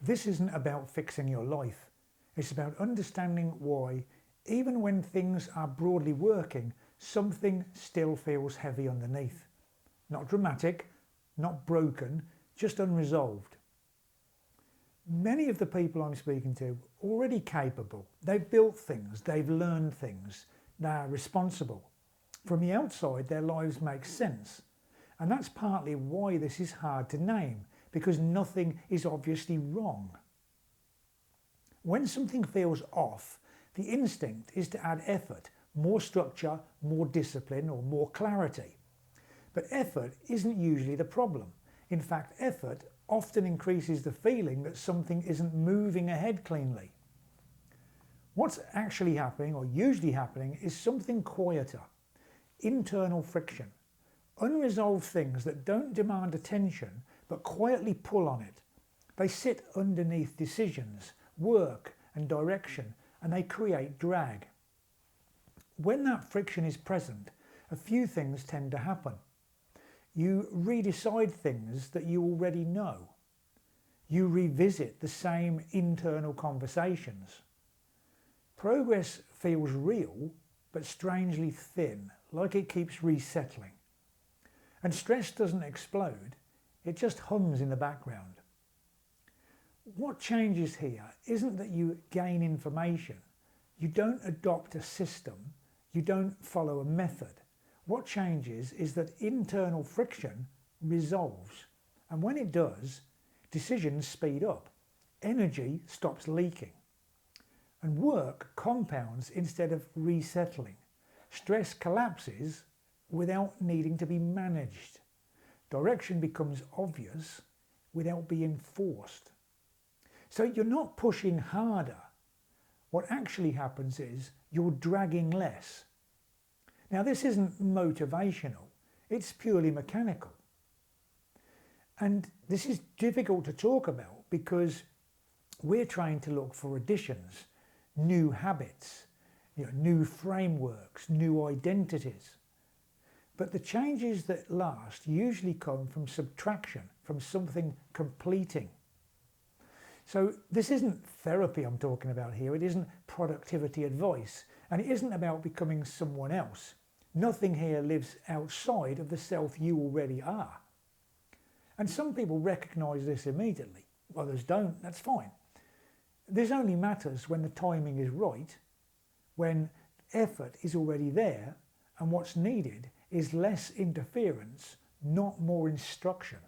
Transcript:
This isn't about fixing your life. It's about understanding why, even when things are broadly working, something still feels heavy underneath. Not dramatic, not broken, just unresolved. Many of the people I'm speaking to are already capable. They've built things, they've learned things, they're responsible. From the outside, their lives make sense. And that's partly why this is hard to name, because nothing is obviously wrong. When something feels off, the instinct is to add effort, more structure, more discipline, or more clarity. But effort isn't usually the problem. In fact, effort often increases the feeling that something isn't moving ahead cleanly. What's actually happening, or usually happening, is something quieter. Internal friction. Unresolved things that don't demand attention but quietly pull on it. They sit underneath decisions, work and direction, and they create drag. When that friction is present, a few things tend to happen. You redecide things that you already know. You revisit the same internal conversations. Progress feels real, but strangely thin, like it keeps resettling. And stress doesn't explode, it just hums in the background. What changes here isn't that you gain information. You don't adopt a system. You don't follow a method. What changes is that internal friction resolves. And when it does, decisions speed up. Energy stops leaking. And work compounds instead of resettling. Stress collapses without needing to be managed. Direction becomes obvious without being forced. So you're not pushing harder. What actually happens is you're dragging less. Now this isn't motivational, it's purely mechanical. And this is difficult to talk about because we're trying to look for additions, new habits, new frameworks, new identities. But the changes that last usually come from subtraction, from something completing. So this isn't therapy I'm talking about here, it isn't productivity advice, and it isn't about becoming someone else. Nothing here lives outside of the self you already are. And some people recognise this immediately, others don't, that's fine. This only matters when the timing is right, when effort is already there, and what's needed is less interference, not more instruction.